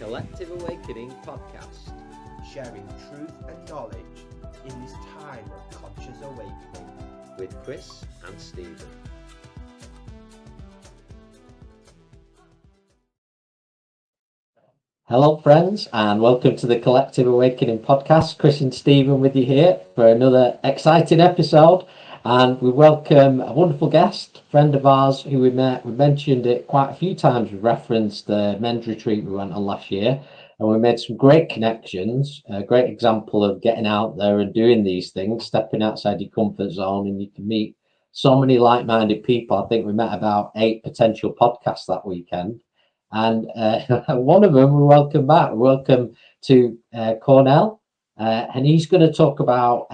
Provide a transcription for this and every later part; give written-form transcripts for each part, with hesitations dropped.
Collective Awakening podcast, sharing truth and knowledge in this time of conscious awakening with Chris and Stephen. Hello, friends, and welcome to the Collective Awakening podcast. Chris and Stephen with you here for another exciting episode. And we welcome a wonderful guest, friend of ours who we met. We mentioned it quite a few times. We referenced the men's retreat we went on last year, and we made some great connections. A great example of getting out there and doing these things, stepping outside your comfort zone, and you can meet so many like-minded people. I think we met about 8 potential podcasts that weekend. And one of them, we welcome back. Welcome to Cornel, and he's going to talk about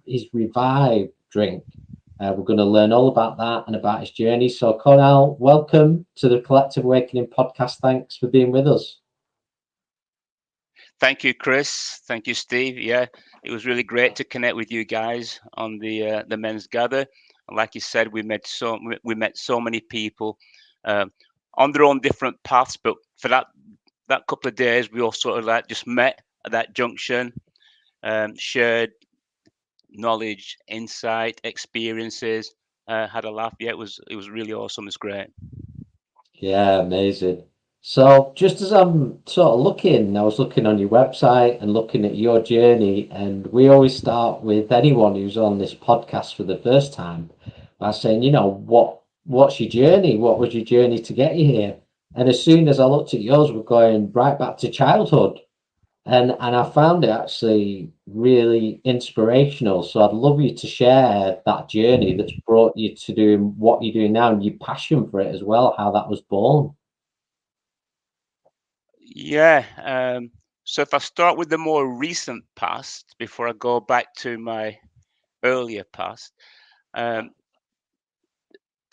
his Revive drink. We're going to learn all about that and about his journey. So, Cornel, welcome to the Collective Awakening podcast. Thanks for being with us. Thank you, Chris. Thank you, Steve. Yeah, it was really great to connect with you guys on the men's gather. And like you said, we met so many people on their own different paths. But for that couple of days, we all sort of like just met at that junction, shared knowledge, insight, experiences, had a laugh. Yeah, it was really awesome. It's great. Yeah, amazing. So just as I'm sort of looking, I was looking on your website and looking at your journey, and we always start with anyone who's on this podcast for the first time by saying, what's your journey? What was your journey to get you here? And as soon as I looked at yours, we're going right back to childhood. And I found it actually really inspirational. So I'd love you to share that journey that's brought you to doing what you're doing now and your passion for it as well, how that was born. Yeah. So if I start with the more recent past before I go back to my earlier past, um,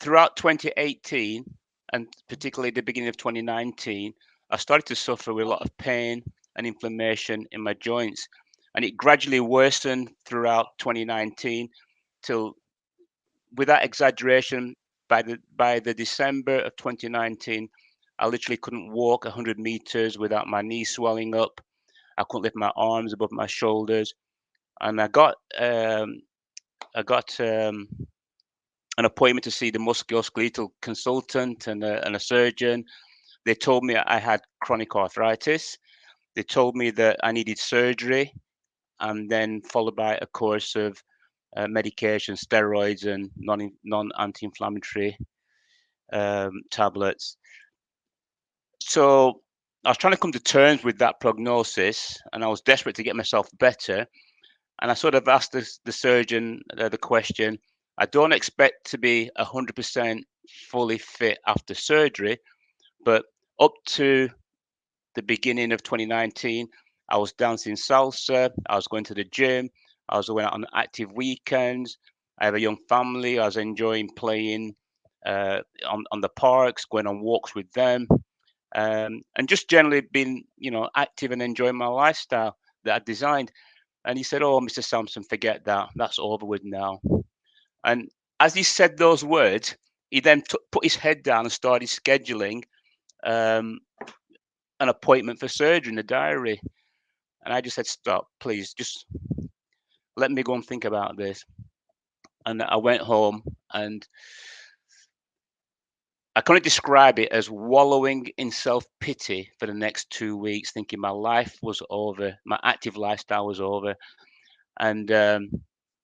throughout 2018 and particularly the beginning of 2019, I started to suffer with a lot of pain and inflammation in my joints, and it gradually worsened throughout 2019 till, without exaggeration, by the December of 2019, I literally couldn't walk 100 meters without my knees swelling up. I couldn't lift my arms above my shoulders, and I got an appointment to see the musculoskeletal consultant and a surgeon. They told me I had chronic arthritis. They told me that I needed surgery, and then followed by a course of medication, steroids, and non-anti-inflammatory tablets. So I was trying to come to terms with that prognosis, and I was desperate to get myself better. And I sort of asked the surgeon the question, I don't expect to be 100% fully fit after surgery, but up to the beginning of 2019, I was dancing salsa, I was going to the gym, I was going out on active weekends. I have a young family. I was enjoying playing on the parks, going on walks with them, and just generally being, active and enjoying my lifestyle that I designed. And he said, "Oh, Mr. Sampson, forget that. That's over with now." And as he said those words, he then put his head down and started scheduling um, an appointment for surgery in the diary. And I just said, "Stop, please. Just let me go and think about this." And I went home, and I can only describe it as wallowing in self-pity for the next 2 weeks, thinking my life was over, my active lifestyle was over. And I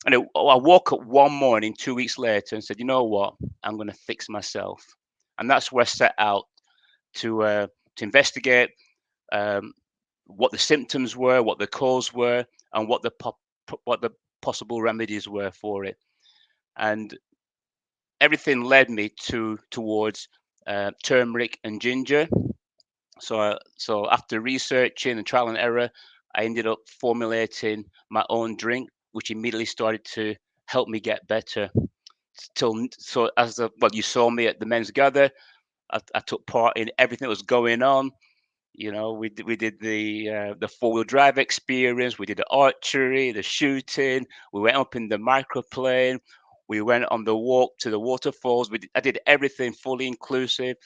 woke up one morning 2 weeks later and said, "You know what? I'm going to fix myself." And that's where I set out to investigate what the symptoms were, what the cause were, and what the possible remedies were for it. And everything led me towards turmeric and ginger. So after researching and trial and error, I ended up formulating my own drink, which immediately started to help me get better. So you saw me at the men's gather. I took part in everything that was going on. We did the 4-wheel drive experience. We did the archery, the shooting. We went up in the microplane. We went on the walk to the waterfalls. I did everything fully inclusive.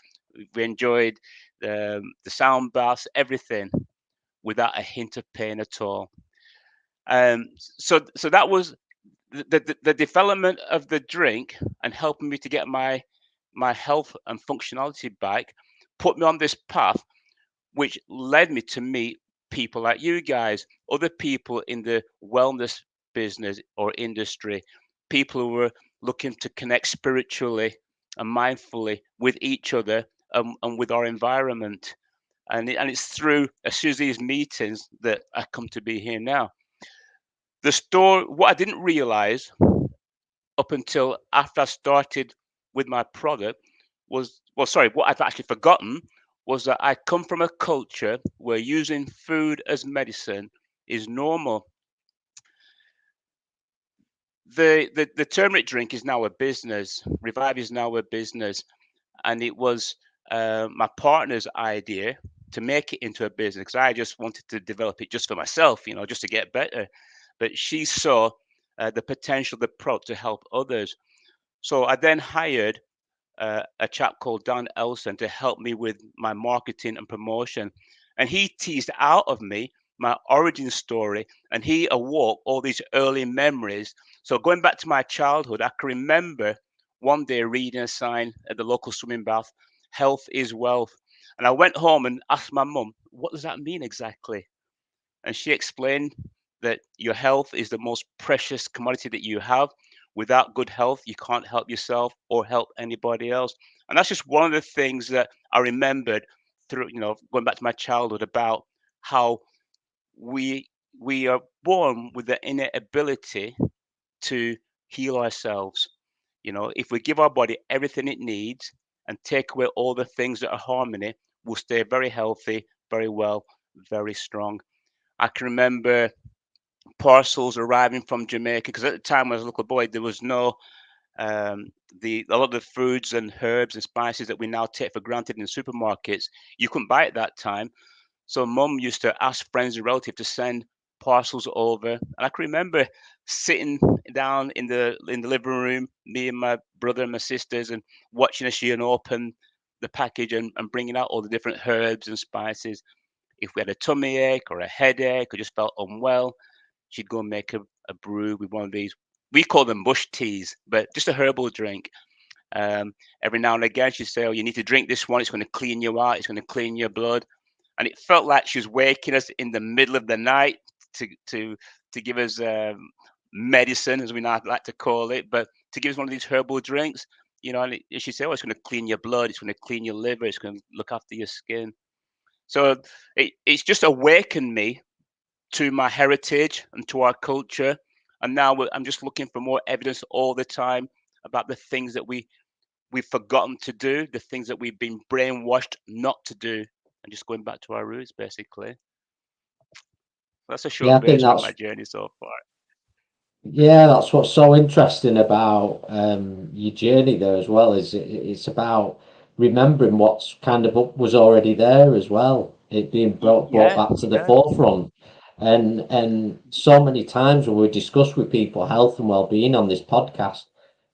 We enjoyed the sound baths, everything, without a hint of pain at all. So that was the development of the drink and helping me to get my health and functionality back, put me on this path, which led me to meet people like you guys, other people in the wellness business or industry, people who were looking to connect spiritually and mindfully with each other, and with our environment. And it's through a series of these meetings that I come to be here now. The story, what I didn't realize up until after I started with my product was, well, sorry, what I've actually forgotten was that I come from a culture where using food as medicine is normal. The turmeric drink is now a business. Revive is now a business, and it was my partner's idea to make it into a business, because I just wanted to develop it just for myself, just to get better. But she saw the potential of the product to help others. So I then hired a chap called Dan Elson to help me with my marketing and promotion. And he teased out of me my origin story, and he awoke all these early memories. So going back to my childhood, I can remember one day reading a sign at the local swimming bath, "Health is wealth." And I went home and asked my mum, "What does that mean exactly?" And she explained that your health is the most precious commodity that you have. Without good health, you can't help yourself or help anybody else. And that's just one of the things that I remembered through, going back to my childhood, about how we we are born with the innate ability to heal ourselves. If we give our body everything it needs and take away all the things that are harming it, we'll stay very healthy, very well, very strong. I can remember parcels arriving from Jamaica, because at the time when I was a little boy, there was no um, a lot of the foods and herbs and spices that we now take for granted in supermarkets. You couldn't buy at that time, so Mum used to ask friends and relatives to send parcels over, and I can remember sitting down in the living room, me and my brother and my sisters, and watching as she open the package and bringing out all the different herbs and spices. If we had a tummy ache or a headache or just felt unwell, she'd go and make a brew with one of these. We call them bush teas, but just a herbal drink. Every now and again, she'd say, "Oh, you need to drink this one. It's going to clean you out. It's going to clean your blood." And it felt like she was waking us in the middle of the night to give us medicine, as we now like to call it, but to give us one of these herbal drinks. And she said, "Oh, it's going to clean your blood. It's going to clean your liver. It's going to look after your skin." So it's just awakened me to my heritage and to our culture. And now I'm just looking for more evidence all the time about the things that we've forgotten to do, the things that we've been brainwashed not to do, and just going back to our roots, basically. That's a Yeah, short I think version of that's my journey so far. Yeah, that's what's so interesting about your journey there as well. Is it's about remembering what's kind of was already there as well. It being brought Yeah, back to the yeah, forefront, and so many times when we discuss with people health and well-being on this podcast,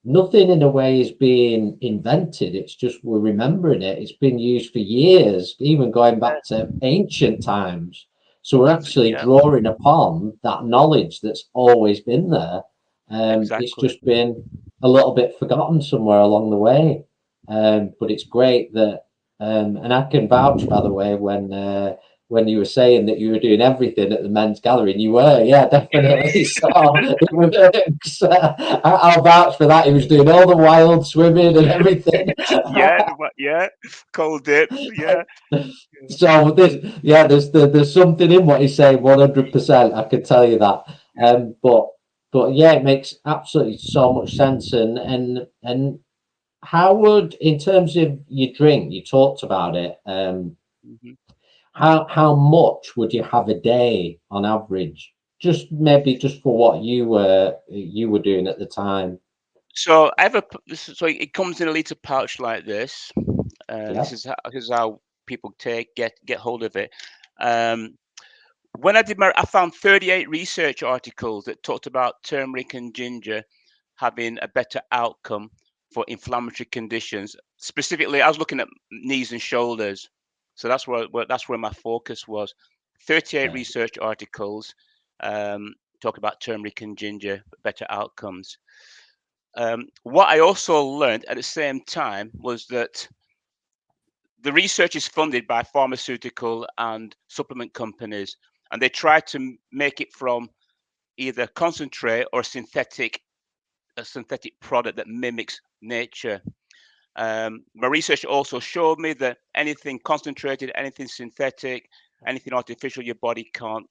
nothing in a way is being invented. It's just we're remembering it. It's been used for years, even going back to ancient times. So we're actually yeah, drawing upon that knowledge that's always been there. It's exactly. just been a little bit forgotten somewhere along the way. But it's great that, and I can vouch, by the way, when you were saying that you were doing everything at the men's gallery, and you were, yeah, definitely. So it works. I'll vouch for that. He was doing all the wild swimming and everything. Yeah, yeah, cold dips. Yeah, So there's something in what he's saying, 100%. I can tell you that. But yeah, it makes absolutely so much sense. And how would, in terms of your drink, you talked about it. mhm. How much would you have a day on average? Just maybe just for what you were doing at the time. So I have so it comes in a liter pouch like this. Yeah. This is how people get hold of it. Um, when I found 38 research articles that talked about turmeric and ginger having a better outcome for inflammatory conditions. Specifically, I was looking at knees and shoulders. So that's where my focus was. 38 Okay. research articles talk about turmeric and ginger, better outcomes. What I also learned at the same time was that the research is funded by pharmaceutical and supplement companies, and they try to make it from either concentrate or a synthetic product that mimics nature. My research also showed me that anything concentrated, anything synthetic, anything artificial, your body can't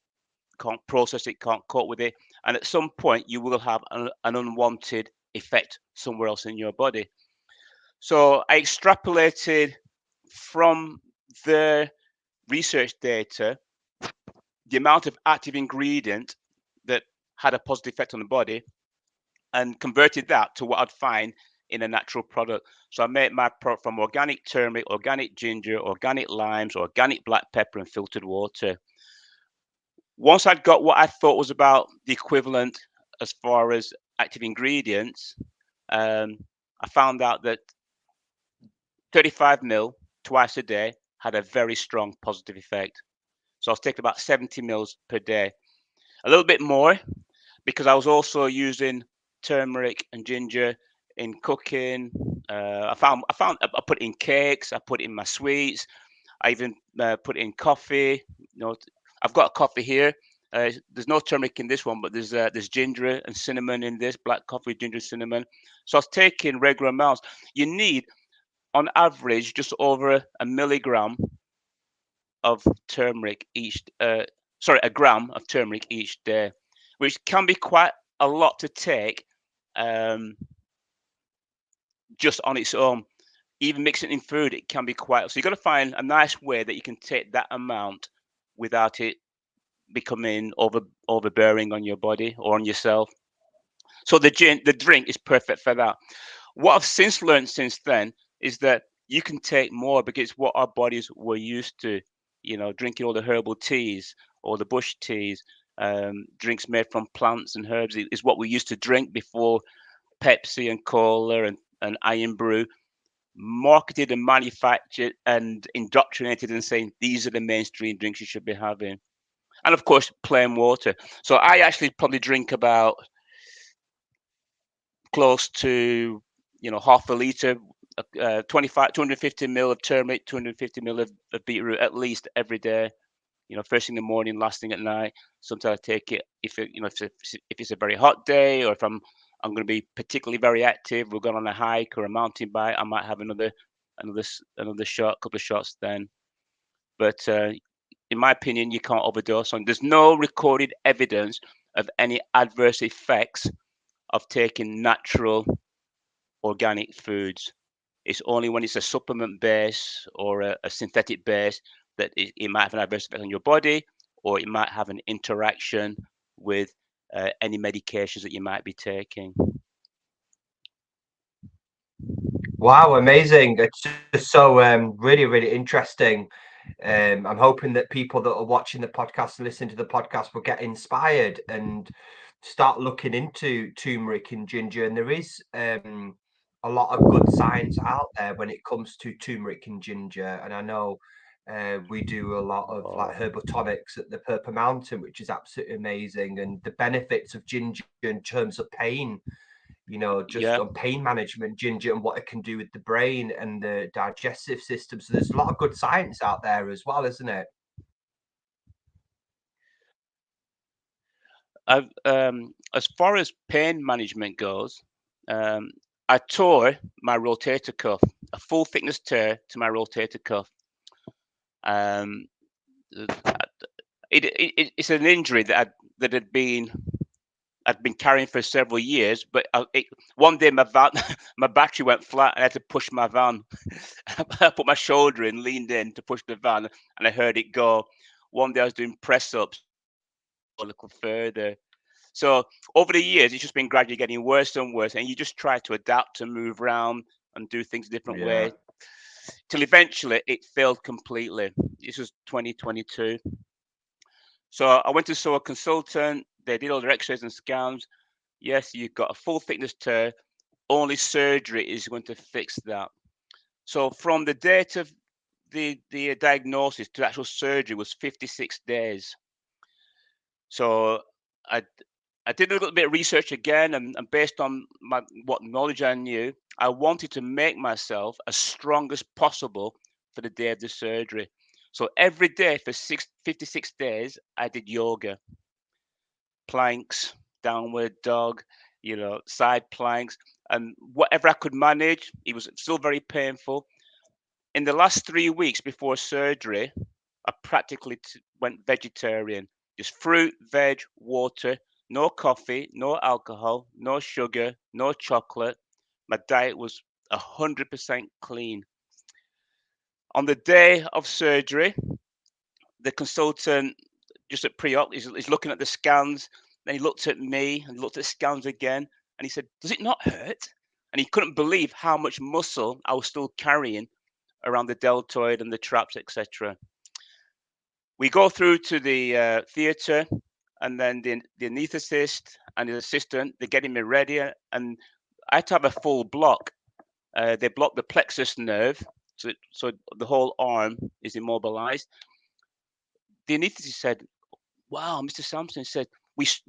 process it, can't cope with it, and at some point you will have an unwanted effect somewhere else in your body. So I extrapolated from the research data the amount of active ingredient that had a positive effect on the body and converted that to what I'd find in a natural product. So I made my product from organic turmeric, organic ginger, organic limes, organic black pepper, and filtered water. Once I'd got what I thought was about the equivalent as far as active ingredients, I found out that 35 mil twice a day had a very strong positive effect. So I was taking about 70 mils per day, a little bit more because I was also using turmeric and ginger in cooking. I put it in cakes, I put it in my sweets, I even put it in coffee. I've got a coffee here. There's no turmeric in this one, but there's ginger and cinnamon in this black coffee, ginger, cinnamon. So I was taking regular amounts. You need, on average, just over a milligram of turmeric a gram of turmeric each day, which can be quite a lot to take um, just on its own. Even mixing it in food, it can be quite. So you've got to find a nice way that you can take that amount without it becoming overbearing on your body or on yourself. So the drink is perfect for that. What I've since learned since then is that you can take more because it's what our bodies were used to. Drinking all the herbal teas or the bush teas, drinks made from plants and herbs is what we used to drink before Pepsi and cola and iron brew marketed and manufactured and indoctrinated and saying these are the mainstream drinks you should be having. And of course, plain water. So I actually probably drink about close to half a liter, 250 mil of turmeric, 250 mil of beetroot at least every day. First thing in the morning, last thing at night. Sometimes I take it if it's a very hot day, or if I'm going to be particularly very active. We're going on a hike or a mountain bike. I might have another shot, couple of shots then. But in my opinion, you can't overdose on. There's no recorded evidence of any adverse effects of taking natural organic foods. It's only when it's a supplement base or a synthetic base that it might have an adverse effect on your body, or it might have an interaction with any medications that you might be taking. Wow, amazing. It's just so really, really interesting. I'm hoping that people that are watching the podcast and listening to the podcast will get inspired and start looking into turmeric and ginger. And there is a lot of good science out there when it comes to turmeric and ginger. And I know we do a lot of like herbal tonics at the Purple Mountain, which is absolutely amazing. And the benefits of ginger in terms of pain, just Yeah. on pain management, ginger, and what it can do with the brain and the digestive system. So there's a lot of good science out there as well, isn't it? As far as pain management goes, I tore my rotator cuff, a full thickness tear to my rotator cuff. Um, it's an injury that I'd been carrying for several years, but one day my van, my battery went flat, and I had to push my van. I put my shoulder in, leaned in to push the van, and I heard it go. One day I was doing press ups a little further. So over the years, it's just been gradually getting worse and worse, and you just try to adapt to move around and do things a different Yeah. way, till eventually it failed completely. This was 2022. So I went to saw a consultant. They did all the X-rays and scans. Yes, you've got a full thickness tear. Only surgery is going to fix that. So from the date of the diagnosis to actual surgery was 56 days. So I did a little bit of research again, and based on what knowledge I knew, I wanted to make myself as strong as possible for the day of the surgery. So every day for 56 days, I did yoga, planks, downward dog, side planks, and whatever I could manage. It was still very painful. In the last 3 weeks before surgery, I practically went vegetarian. Just fruit, veg, water, no coffee, no alcohol, no sugar, no chocolate. My diet was 100% clean. On the day of surgery, the consultant just at pre-op is looking at the scans. Then he looked at me and looked at scans again, and he said, "Does it not hurt?" And he couldn't believe how much muscle I was still carrying around the deltoid and the traps, etc. We go through to the theatre, and then the anaesthetist and the assistant, they're getting me ready, and I had to have a full block. They block the plexus nerve, so the whole arm is immobilized. The anaesthetist said, "Wow, Mr. Sampson," said,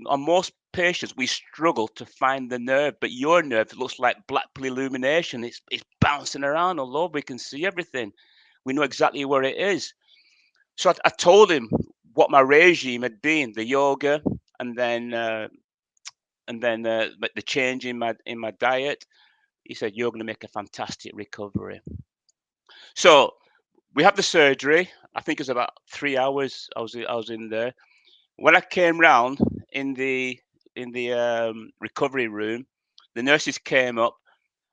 on most patients, we struggle to find the nerve, but your nerve looks like black pill illumination. It's bouncing around all over. We can see everything. We know exactly where it is." So I told him what my regime had been, the yoga, and then the change in my diet. He said, "You're going to make a fantastic recovery." So we had the surgery. I think it was about 3 hours. I was in there. When I came round in the recovery room, the nurses came up.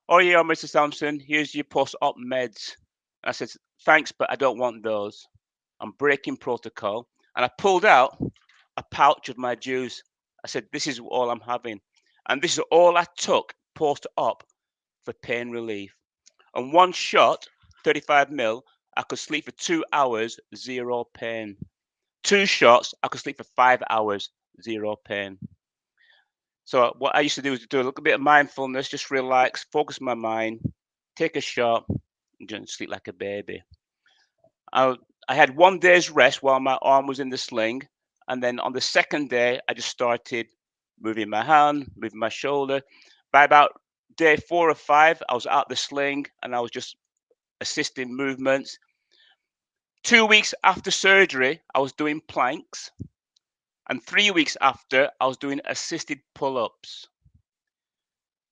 "Oh yeah, Mr. Sampson, here's your post-op meds." I said, "Thanks, but I don't want those. I'm breaking protocol." And I pulled out a pouch of my juice. I said, "This is all I'm having." And this is all I took post-op for pain relief. And one shot, 35 mil, I could sleep for 2 hours, zero pain. 2 shots, I could sleep for 5 hours, zero pain. So what I used to do is do a little bit of mindfulness, just relax, focus my mind, take a shot, and just sleep like a baby. I had 1 day's rest while my arm was in the sling, and then on the second day, I just started moving my hand, moving my shoulder. By about day 4 or 5, I was out the sling and I was just assisting movements. 2 weeks after surgery, I was doing planks, and 3 weeks after, I was doing assisted pull-ups.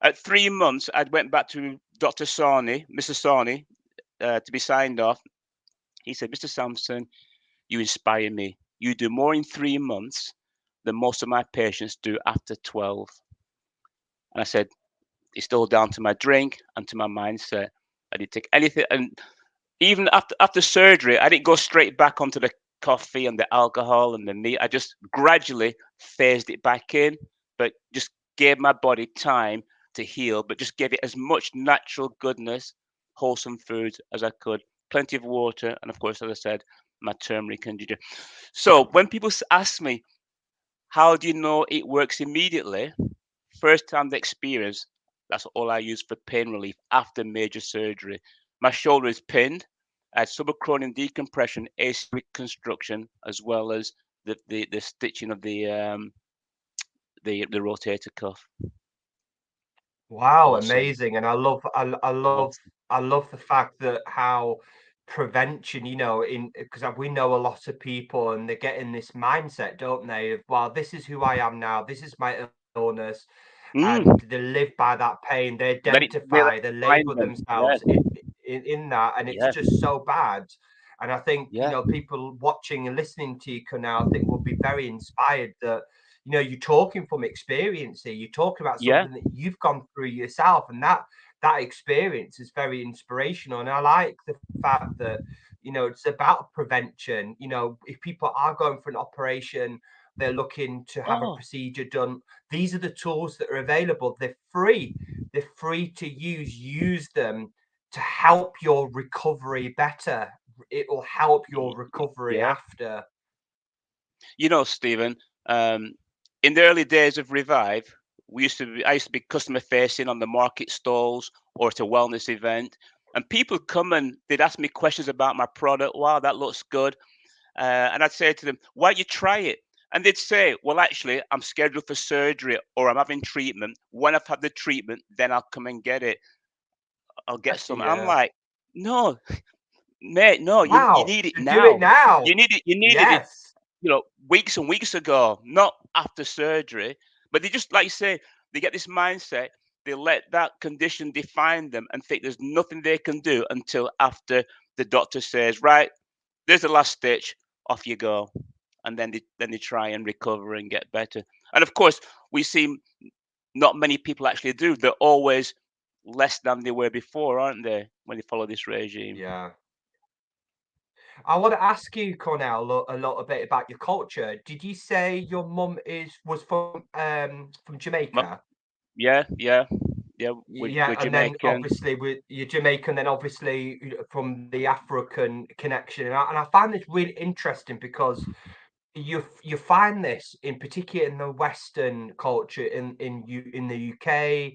At 3 months, I went back to Dr. Sarni, Mr. Sarni, to be signed off. He said, "Mr. Sampson, you inspire me. You do more in 3 months than most of my patients do after 12. And I said, "It's still down to my drink and to my mindset. I didn't take anything." And even after surgery, I didn't go straight back onto the coffee and the alcohol and the meat. I just gradually phased it back in, but just gave my body time to heal, but just gave it as much natural goodness, wholesome foods as I could. Plenty of water, and of course, as I said, my turmeric and ginger. So when people ask me, "How do you know it works immediately?" First-hand experience, that's all I use for pain relief after major surgery. My shoulder is pinned. I had subacromial decompression, AC reconstruction, as well as the stitching of the rotator cuff. Wow, Awesome. amazing. And Awesome. I love the fact that how prevention, in because we know a lot of people and they get in this mindset, don't they, of, well, this is who I am now, this is my illness, and Mm, they live by that pain, they let it identify, they find label them. Yeah, themselves in that, and it's yeah, just so bad. And I think, yeah, people watching and listening to you, Cornel, I think will be very inspired that you're talking from experience here. You're talking about yeah. something that you've gone through yourself, and that experience is very inspirational. And I like the fact that it's about prevention. If people are going for an operation, they're looking to have a Oh, procedure done. These are the tools that are available. They're free. They're free to use. Use them to help your recovery better. It will help your recovery yeah. after. Stephen, um, in the early days of Revive, I used to be customer facing on the market stalls or at a wellness event. And people come and they'd ask me questions about my product. Wow, that looks good. And I'd say to them, why don't you try it? And they'd say, well, actually, I'm scheduled for surgery or I'm having treatment. When I've had the treatment, then I'll come and get it. I'll get some. And I'm Yeah. like, no, mate, no, you Wow. need it To do it now. now. You needed it, Yes. weeks and weeks ago, not after surgery. But they just, like you say, they get this mindset. They let that condition define them and think there's nothing they can do until after the doctor says, right, there's the last stitch, off you go. And then they try and recover and get better. And of course, we see not many people actually do. They're always less than they were before, aren't they, when they follow this regime? Yeah. I want to ask you, Cornel, a little bit about your culture. Did you say your mum was from Mo- Jamaica? Yeah, yeah, yeah. Yeah, We're and then Jamaican. obviously with you're Jamaican, then obviously from the African connection, and I find this really interesting because you find this in particular in the Western culture in the UK,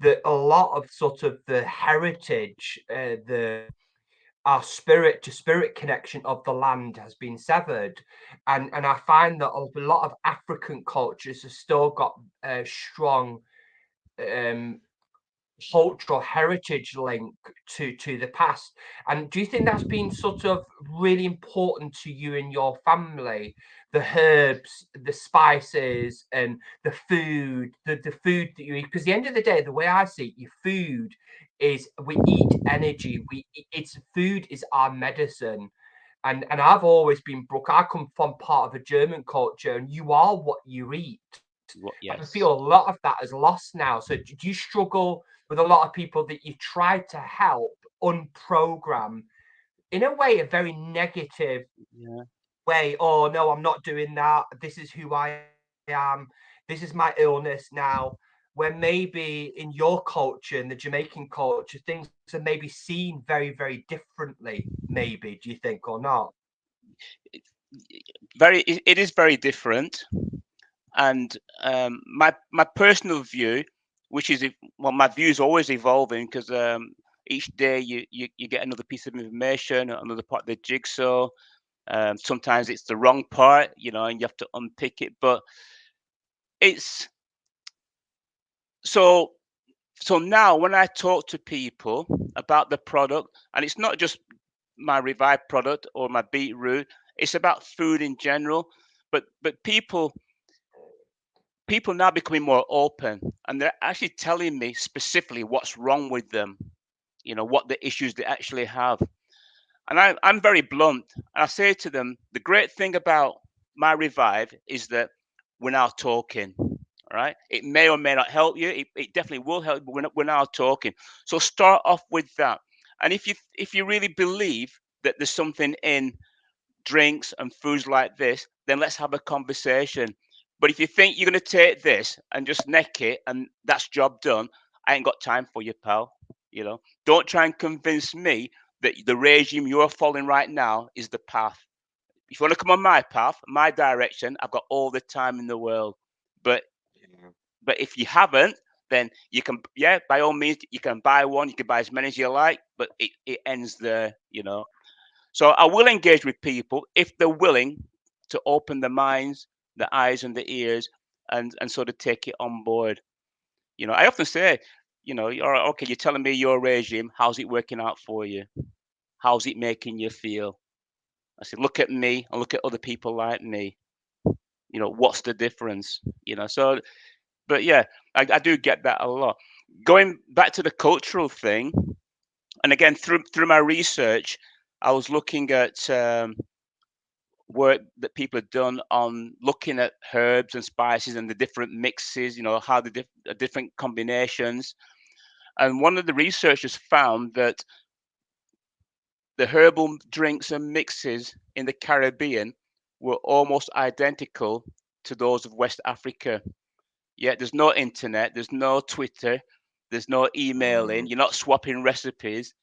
that a lot of sort of the heritage, the our spirit to spirit connection of the land has been severed, and I find that a lot of African cultures have still got a strong um cultural heritage link to the past. And do you think that's been sort of really important to you and your family, the herbs, the spices, and the food that you eat? Because at the end of the day, the way I see it, your food is, we eat energy, it's food is our medicine. And I've always been Brooke, I come from part of a German culture, and you are what you eat. I Yes. feel a lot of that is lost now. So do you struggle with a lot of people that you try to help unprogram, in a way, a very negative Yeah. way? Oh no, I'm not doing that. This is who I am. This is my illness now. When maybe in your culture, in the Jamaican culture, things are maybe seen very, very differently. Maybe, do you think, or not? It is very different. And my personal view, which is, well, my view is always evolving, because each day you get another piece of information, another part of the jigsaw. Sometimes it's the wrong part, and you have to unpick it. But it's so so now when I talk to people about the product, and it's not just my Revive product or my beetroot, it's about food in general. But people now becoming more open, and they're actually telling me specifically what's wrong with them, what the issues they actually have. And I'm very blunt, and I say to them, the great thing about my Revive is that we're now talking. All right, it may or may not help you. It definitely will help, but we're now talking. So start off with that. And if you really believe that there's something in drinks and foods like this, then let's have a conversation. But if you think you're going to take this and just neck it and that's job done, I ain't got time for you, pal. Don't try and convince me that the regime you're following right now is the path. If you want to come on my path, my direction, I've got all the time in the world. But but if you haven't, then you can, yeah, by all means, you can buy one, you can buy as many as you like, but it ends there. So I will engage with people if they're willing to open their minds, the eyes and the ears, and sort of take it on board. I often say, you're okay, you're telling me your regime, how's it working out for you? How's it making you feel? I said, look at me and look at other people like me. What's the difference? So, but yeah, I do get that a lot. Going back to the cultural thing, and again, through my research, I was looking at work that people have done on looking at herbs and spices and the different mixes, how the different combinations. And one of the researchers found that the herbal drinks and mixes in the Caribbean were almost identical to those of West Africa. Yet there's no internet, there's no Twitter, there's no emailing, Mm. you're not swapping recipes.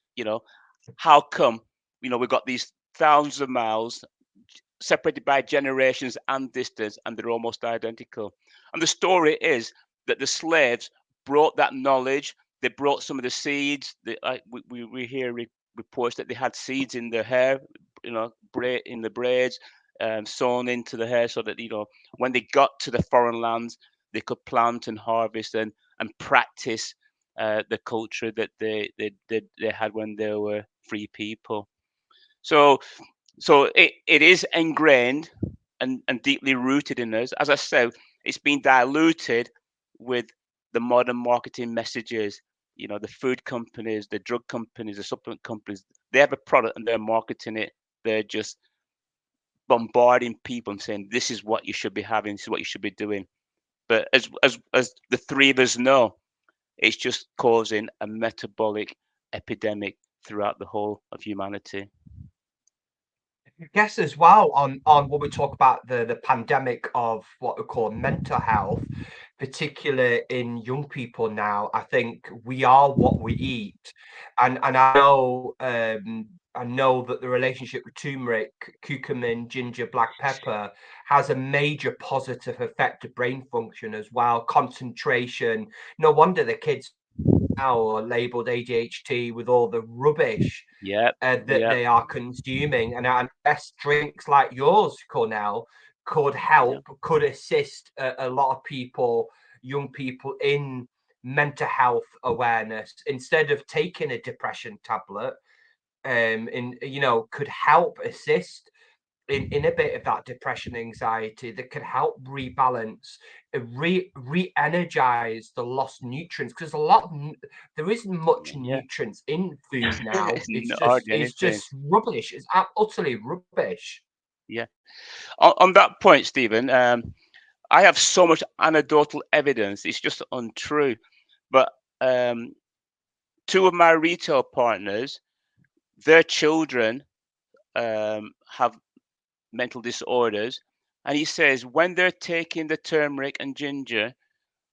How come? We've got these thousands of miles separated by generations and distance, and they're almost identical. And the story is that the slaves brought that knowledge, they brought some of the seeds. We hear reports that they had seeds in their hair, in the braids, sewn into the hair, so that when they got to the foreign lands, they could plant and harvest and practice the culture that they had when they were free people. So it is ingrained and deeply rooted in us. As I said, it's been diluted with the modern marketing messages. The food companies, the drug companies, the supplement companies, they have a product and they're marketing it. They're just bombarding people and saying, this is what you should be having, this is what you should be doing. But as the three of us know, it's just causing a metabolic epidemic throughout the whole of humanity. I guess as well on when we talk about the pandemic of what we call mental health, particularly in young people now, I think we are what we eat, and I know that the relationship with turmeric, curcumin, ginger, black pepper has a major positive effect to brain function as well, concentration. No wonder the kids now are labeled ADHD with all the rubbish that they are consuming. And I guess drinks like yours, Cornel, could help, could assist a lot of people, young people, in mental health awareness instead of taking a depression tablet. Could help assist in a bit of that depression, anxiety, that could help rebalance, re-energize the lost nutrients, because there isn't much nutrients in food now. It's just rubbish. It's utterly rubbish. Yeah. On that point, Stephen, I have so much anecdotal evidence. It's just untrue. But two of my retail partners, their children have mental disorders, and he says when they're taking the turmeric and ginger,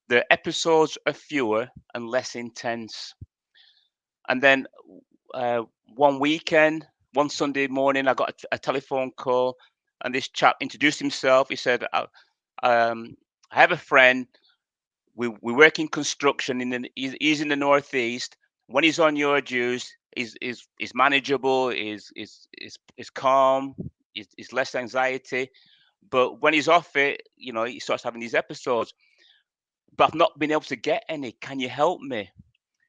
the episodes are fewer and less intense. And then one Sunday morning, I got a telephone call, and this chap introduced himself. He said, I have a friend. We work in construction. He's in the northeast. When he's on your juice, is manageable, is calm, is less anxiety. But when he's off it, he starts having these episodes. But I've not been able to get any. Can you help me?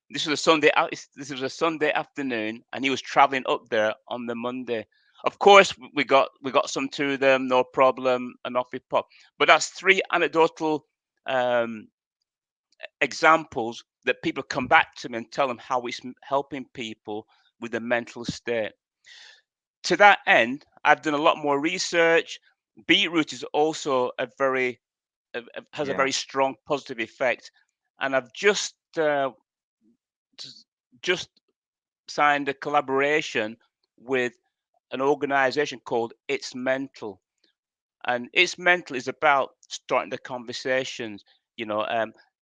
This was a Sunday afternoon, and he was traveling up there on the Monday. Of course, we got some to them, no problem, and off we pop. But that's three anecdotal examples that people come back to me and tell them how it's helping people with the mental state. To that end, I've done a lot more research. Beetroot is also has a very strong positive effect, and I've just signed a collaboration with an organization called It's Mental. And It's Mental is about starting the conversations,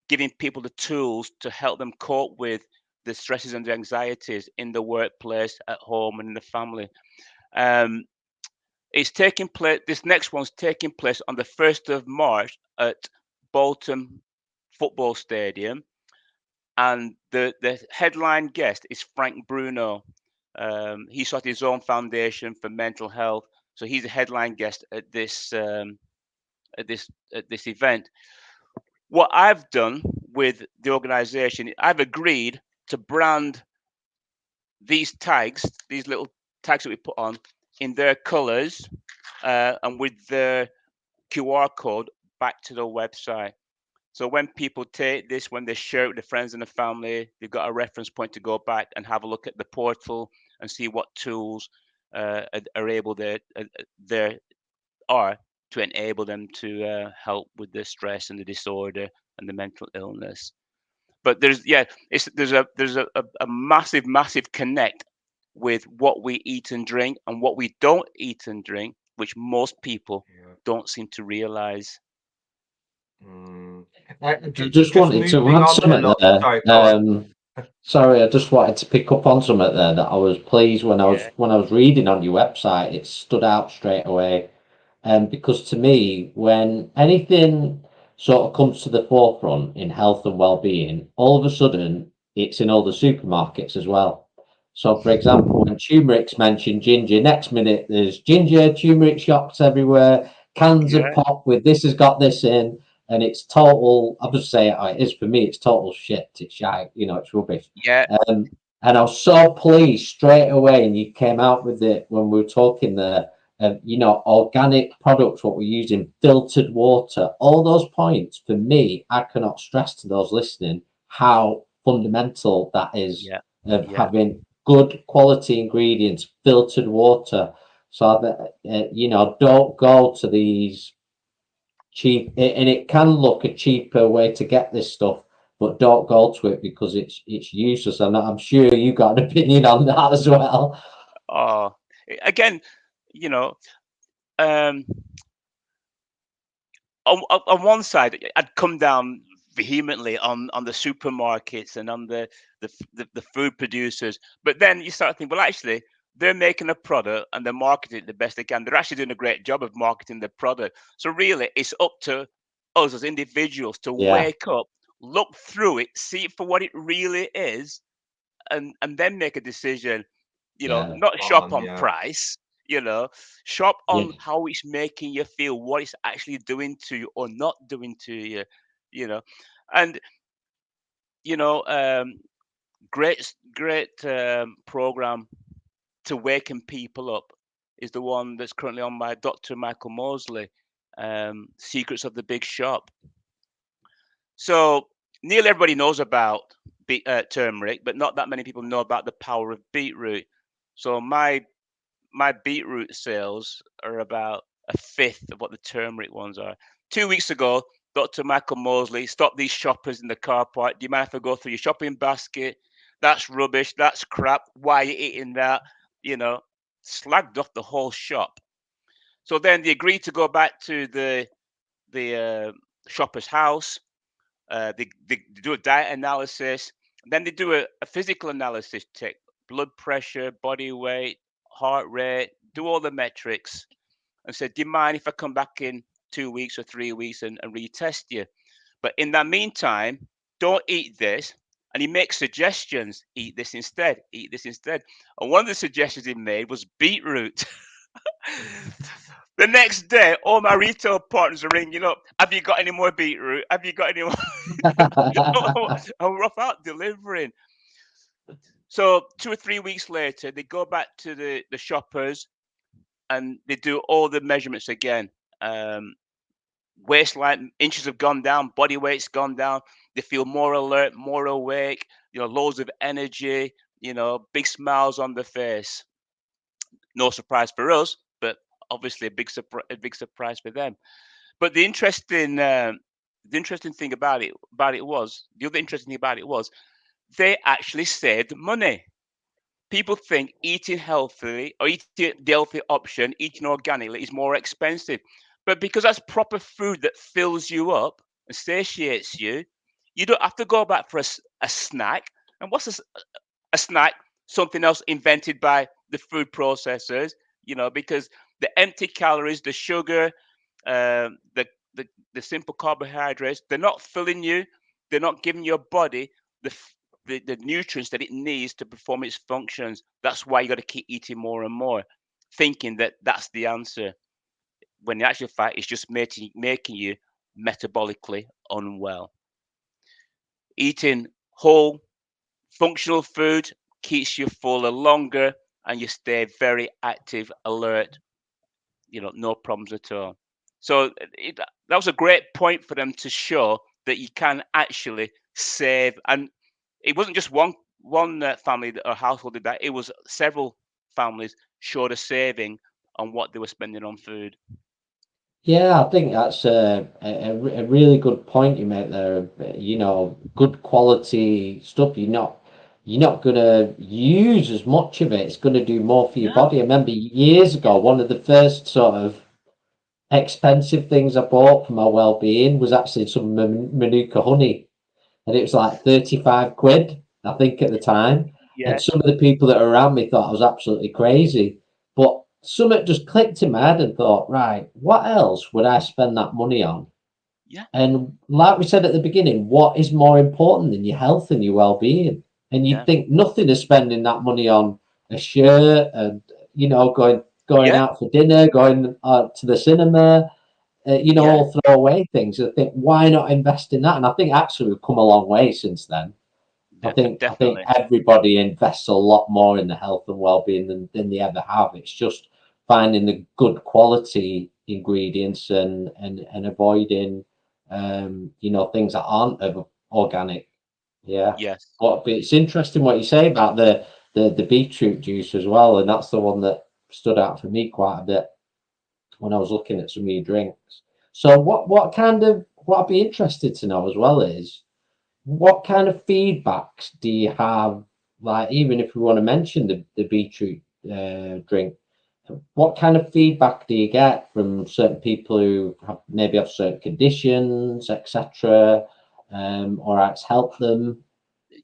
giving people the tools to help them cope with the stresses and the anxieties in the workplace, at home, and in the family. It's taking place. This next one's taking place on the 1st of March at Bolton Football Stadium, and the headline guest is Frank Bruno. He started his own foundation for mental health, so he's a headline guest at this event. What I've done with the organization, I've agreed to brand these little tags that we put on, in their colors, and with the QR code back to the website. So when people take this, when they share it with their friends and the family, they've got a reference point to go back and have a look at the portal and see what tools are able there are to enable them to help with the stress and the disorder and the mental illness. But there's a massive connect with what we eat and drink and what we don't eat and drink, which most people don't seem to realize. Just wanted to add something there. Sorry, I just wanted to pick up on something there that I was pleased when I was reading on your website. It stood out straight away, because to me, when anything sort of comes to the forefront in health and well-being, all of a sudden it's in all the supermarkets as well. So, for example, when Tumeric's mentioned ginger, next minute there's ginger, turmeric shops everywhere, cans of Yeah. pop with this has got this in, and it's total. I must say it is for me. It's total shit. It's shite. It's rubbish. Yeah. And I was so pleased straight away, and you came out with it when we were talking there. Organic products, what we're using, filtered water, all those points. For me, I cannot stress to those listening how fundamental that is Yeah. of Yeah. having good quality ingredients, filtered water, so that don't go to these cheap. And it can look a cheaper way to get this stuff, but don't go to it because it's useless. And I'm sure you got an opinion on that as well. Oh, again, you know, um, on one side, I'd come down vehemently on the supermarkets and on the food producers, but then you start thinking, well, actually, they're making a product and they're marketing it the best they can. They're actually doing a great job of marketing the product. So really, it's up to us as individuals to Yeah, wake up, look through it, see it for what it really is, and then make a decision. yeah, Not Spot shop on, on yeah. price. Shop yeah, on how it's making you feel, what it's actually doing to you or not doing to you. You know, and you know, great program to waken people up is the one that's currently on by Dr. Michael Mosley, Secrets of the Big Shop. So nearly everybody knows about turmeric, but not that many people know about the power of beetroot. So my beetroot sales are about a fifth of what the turmeric ones are. 2 weeks ago, Dr. Michael Mosley stopped these shoppers in the car park. Do you mind if I go through your shopping basket? That's rubbish. That's crap. Why are you eating that? Slagged off the whole shop. So then they agreed to go back to the shopper's house. They do a diet analysis. Then they do a physical analysis, check blood pressure, body weight, heart rate, do all the metrics, and said, "Do you mind if I come back in 2 weeks or 3 weeks and retest you? But in that meantime, don't eat this." And he makes suggestions: eat this instead, eat this instead. And one of the suggestions he made was beetroot. The next day, all my retail partners are ringing up. Have you got any more beetroot? Have you got any more? And we're off out delivering. So 2 or 3 weeks later, they go back to the shoppers and they do all the measurements again. Waistline inches have gone down, body weight's gone down. They feel more alert, more awake. Loads of energy. Big smiles on the face. No surprise for us, but obviously a big surprise for them. But the interesting thing about it was the other interesting thing about it was they actually saved money. People think eating healthily or eating the healthy option, eating organically, is more expensive. But because that's proper food that fills you up and satiates you, you don't have to go back for a snack. And what's a snack? Something else invented by the food processors, because the empty calories, the sugar, the simple carbohydrates, they're not filling you. They're not giving your body the nutrients that it needs to perform its functions. That's why you got to keep eating more and more, thinking that that's the answer. When in actual fact, it's just making you metabolically unwell. Eating whole, functional food keeps you fuller longer, and you stay very active, alert. No problems at all. So that was a great point for them to show that you can actually save. And it wasn't just one family or household did that. It was several families showed a saving on what they were spending on food. yeah. I think that's a really good point you make there. Good quality stuff. You're not gonna use as much of it. It's gonna do more for your No. body. I remember years ago, one of the first sort of expensive things I bought for my well-being was actually some Manuka honey, and it was like 35 quid, I think, at the time. And Yeah. some of the people that were around me thought I was absolutely crazy. But something just clicked in my head and thought, right, what else would I spend that money on? Yeah. And like we said at the beginning, what is more important than your health and your well-being? And you'd Yeah. think nothing of spending that money on a shirt and, going Yeah. out for dinner, going to the cinema, Yeah. all throwaway things. I think, why not invest in that? And I think actually we've come a long way since then. I think Definitely. everybody invests a lot more in the health and well-being than they ever have. It's just finding the good quality ingredients and avoiding things that aren't organic. Yeah. Yes. But it's interesting what you say about the beetroot juice as well, and that's the one that stood out for me quite a bit when I was looking at some of your drinks. So what I'd be interested to know as well is, what kind of feedbacks do you have? Like, even if we want to mention the beetroot drink, what kind of feedback do you get from certain people who maybe have certain conditions, etc., or it's helped them?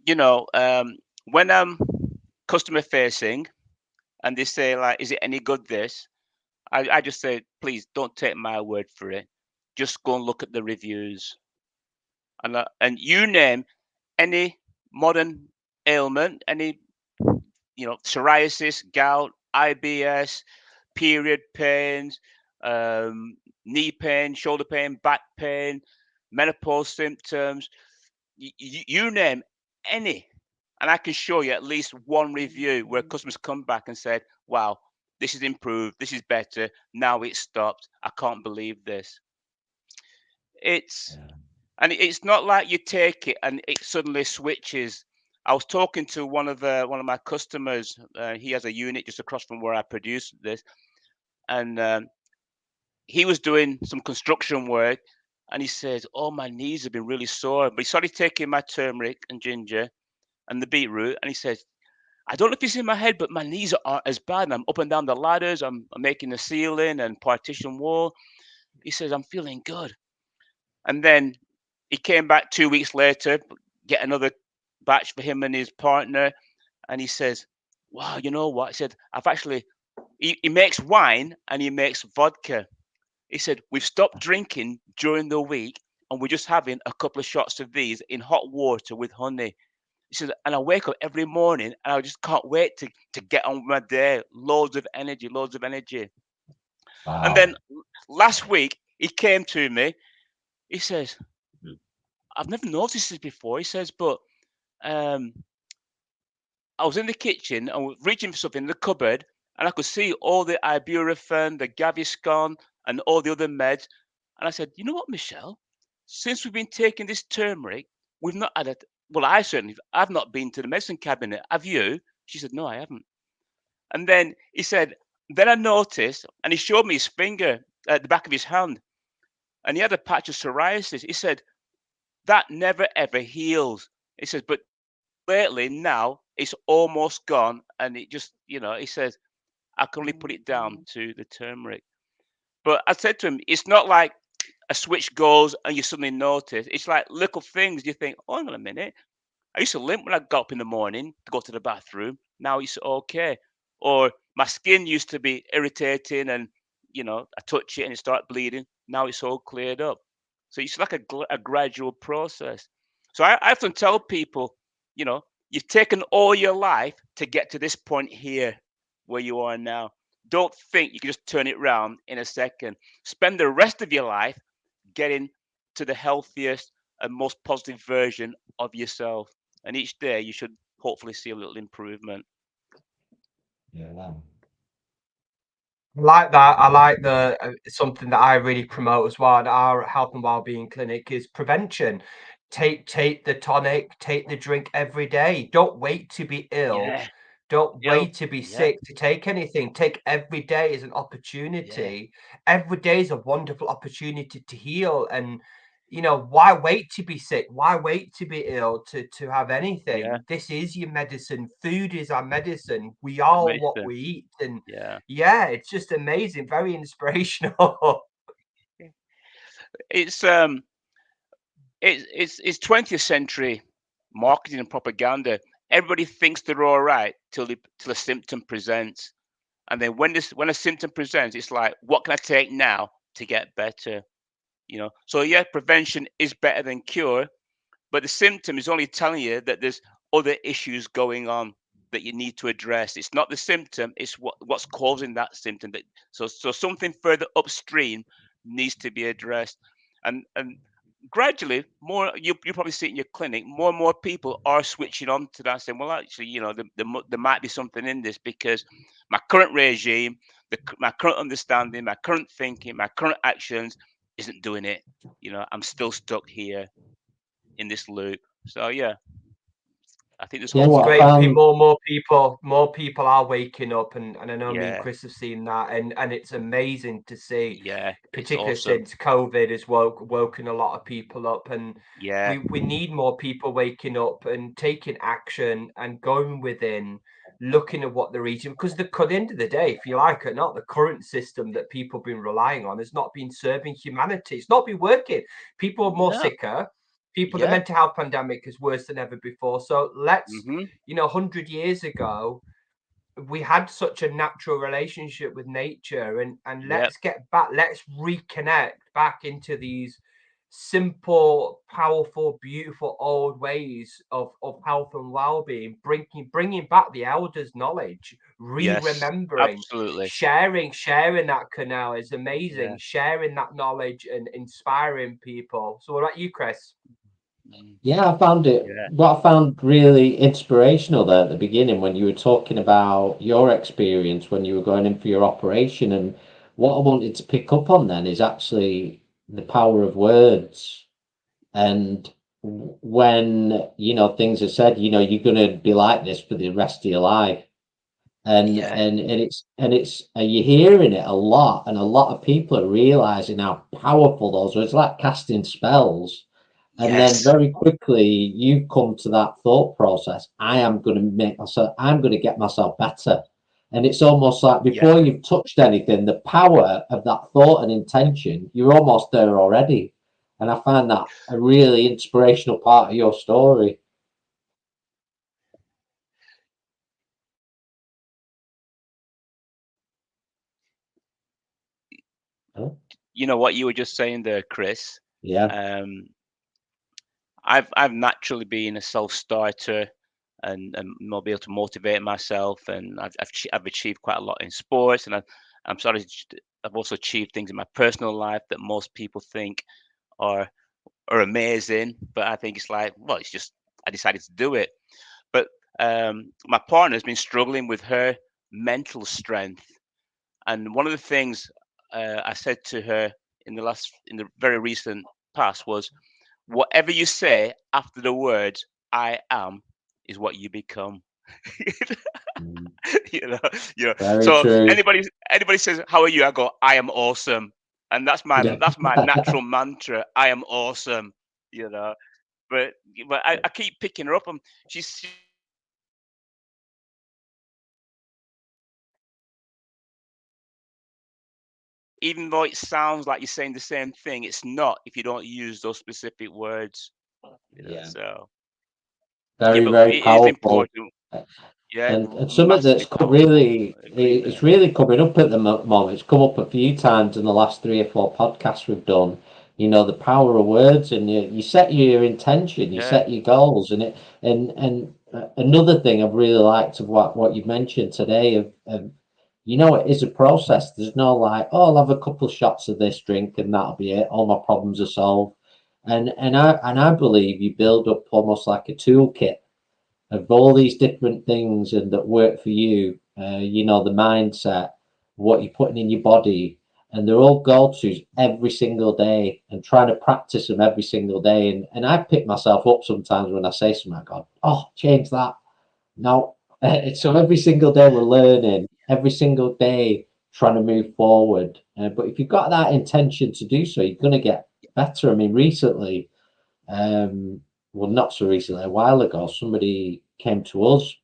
When I'm customer facing and they say like, "Is it any good?" This, I just say, please don't take my word for it. Just go and look at the reviews, and you name any modern ailment, any psoriasis, gout, IBS, period pains, knee pain, shoulder pain, back pain, menopause symptoms. You name any, and I can show you at least one review where customers come back and said, "Wow, this is improved. This is better. Now it's stopped. I can't believe this." It's and it's not like you take it and it suddenly switches. I was talking to one of my customers. He has a unit just across from where I produce this, and he was doing some construction work, and he says, "Oh, my knees have been really sore." But he started taking my turmeric and ginger and the beetroot, and he says, "I don't know if it's in my head, but my knees aren't as bad. And I'm up and down the ladders. I'm making the ceiling and partition wall." He says, "I'm feeling good." And then he came back 2 weeks later, get another batch for him and his partner, and he says, "Wow, you know what?" He said, "I've actually." He makes wine and he makes vodka. He said, "We've stopped drinking during the week and we're just having a couple of shots of these in hot water with honey." He said, "And I wake up every morning and I just can't wait to get on with my day. Loads of energy, loads of energy." And Wow. then last week he came to me. He says, "I've never noticed this before." He says, "But um, I was in the kitchen and was reaching for something in the cupboard, and I could see all the ibuprofen, the Gaviscon, and all the other meds. And I said, you know what, Michelle? Since we've been taking this turmeric, we've not had it. Well, I've not been to the medicine cabinet. Have you?" She said, "No, I haven't." And then he said, then I noticed, and he showed me his finger at the back of his hand, and he had a patch of psoriasis. He said, that never ever heals. He says, but lately now it's almost gone, and it just, he says, I can only put it down to the turmeric. But I said to him, it's not like a switch goes and you suddenly notice. It's like little things. You think, oh, hang on a minute. I used to limp when I got up in the morning to go to the bathroom. Now it's okay. Or my skin used to be irritating, and I touch it and it start bleeding. Now it's all cleared up. So it's like a gradual process. So I often tell people, you know, you've taken all your life to get to this point here where you are now. Don't think you can just turn it around in a second. Spend the rest of your life getting to the healthiest and most positive version of yourself. And each day you should hopefully see a little improvement. Yeah. I like that. I like the something that I really promote as well at our health and wellbeing clinic is prevention. Take the tonic, take the drink every day. Don't wait to be ill. Yeah. Don't Yo. wait to be Yeah. sick to take anything. Take every day as an Yeah. opportunity. Every day is a wonderful opportunity to heal. And why wait to be sick? Why wait to be ill to have Yeah. anything? This is your medicine. Food is our medicine. We are what Medicine. we eat. And Yeah. yeah, it's just amazing, very inspirational. It's it's 20th century marketing and propaganda. Everybody thinks they're all right till a symptom presents. And then when a symptom presents, it's like, what can I take now to get better? So yeah, prevention is better than cure, but the symptom is only telling you that there's other issues going on that you need to address. It's not the symptom, it's what's causing that symptom. So something further upstream needs to be addressed. And gradually, more you probably see it in your clinic, more and more people are switching on to that, saying, well, actually, there might be something in this, because my current regime, my current understanding, my current thinking, my current actions isn't doing it. I'm still stuck here in this loop. So yeah, I think there's Yeah, hope It's for what I great. everybody. found, More people are waking up, and I know me and Yeah, Chris have seen that, and it's amazing to see, yeah, it's particularly awesome. since COVID has woken a lot of people up, and Yeah, we need more people waking up and taking action and going within, looking at what they're eating, because at the end of the day, if you like it or not, the current system that people have been relying on has not been serving humanity. It's not been working. People are more no, sicker. People, the yeah, mental health pandemic is worse than ever before. So let's, mm-hmm, 100 years ago, we had such a natural relationship with nature, and yep, let's get back, let's reconnect back into these simple, powerful, beautiful old ways of health and well-being, bringing back the elders' knowledge, yes, remembering, absolutely, sharing that canal is amazing, yeah, sharing that knowledge and inspiring people. So what about you, Chris? mm, yeah, I found it, yeah, what I found really inspirational there at the beginning when you were talking about your experience when you were going in for your operation. And what I wanted to pick up on then is actually the power of words. And when, things are said, you're going to be like this for the rest of your life. yeah, And you're hearing it a lot, and a lot of people are realizing how powerful those are. It's like casting spells. And then yes, very quickly you come to that thought process. I'm going to get myself better. And it's almost like yeah. before you've touched anything, the power of that thought and intention, you're almost there already. And I find that a really inspirational part of your story. Huh? You know what you were just saying there, Chris. Yeah. Um, I've naturally been a self-starter, and more be able to motivate myself, and I've achieved quite a lot in sports, and I'm sort of I've also achieved things in my personal life that most people think are are amazing, but I think it's like, well, it's just I decided to do it. But my partner's been struggling with her mental strength, and one of the things I said to her in the very recent past was, whatever you say after the words "I am" is what you become. Mm. you know, Very So true. anybody says, "How are you?" I go, "I am awesome," and that's my natural mantra. I am awesome. You know, but I keep picking her up, and she's even though it sounds like you're saying the same thing, it's not if you don't use those specific words. Yeah. So yeah, Very, but very it is powerful. important. Yeah, And something massively that's powerful. I agree it's there. really coming up at the moment. It's come up a few times in the last 3 or 4 podcasts we've done. The power of words, and you set your intention, you Yeah, set your goals, and another thing I've really liked of what you've mentioned today of it is a process. There's no like, oh, I'll have a couple shots of this drink and that'll be it. All my problems are solved. And I believe you build up almost like a toolkit of all these different things and that work for you. The mindset, what you're putting in your body, and they're all go-tos every single day, and trying to practice them every single day. And I pick myself up sometimes when I say something, I go, oh, change that. No. So every single day we're learning, every single day trying to move forward. But if you've got that intention to do so, you're going to get better. I mean, recently, um, well, not so recently, a while ago, somebody came to us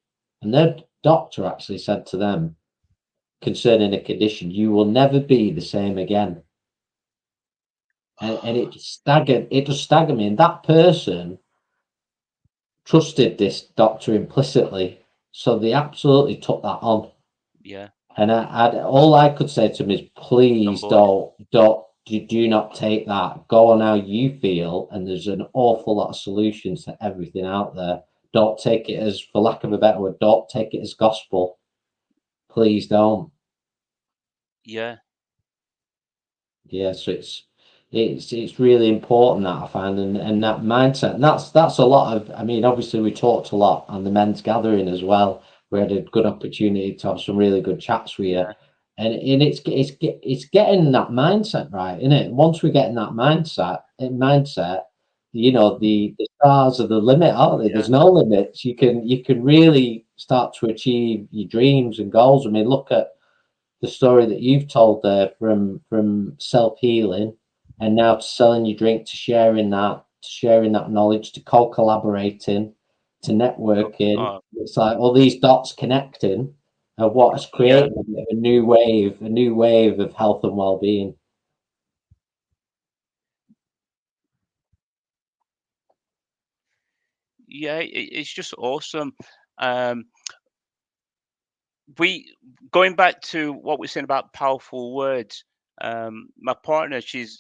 and their doctor actually said to them concerning a condition, you will never be the same again. And it just staggered me. And that person trusted this doctor implicitly. So they absolutely took that on. yeah, And all I could say to him is, on please board. do not take that. Go on how you feel, and there's an awful lot of solutions to everything out there. don't take it as, for lack of a better word, don't take it as gospel. Please don't. Yeah. Yeah, so it's really important that I find, and that mindset, and that's a lot of, I mean, obviously we talked a lot on the men's gathering as well. We had a good opportunity to have some really good chats with you, Yeah. and it's getting that mindset right, isn't it? Once we get in that mindset, you know, the stars are the limit, aren't they? Yeah. There's no limits. You can really start to achieve your dreams and goals. I mean, look at the story that you've told there, from self-healing and now to selling your drink, to sharing that knowledge, to co-collaborating, to networking. Oh, It's like all these dots connecting of what has yeah. created a new wave of health and well-being. Yeah, it's just awesome. Um, we going back to what we're saying about powerful words. My partner, she's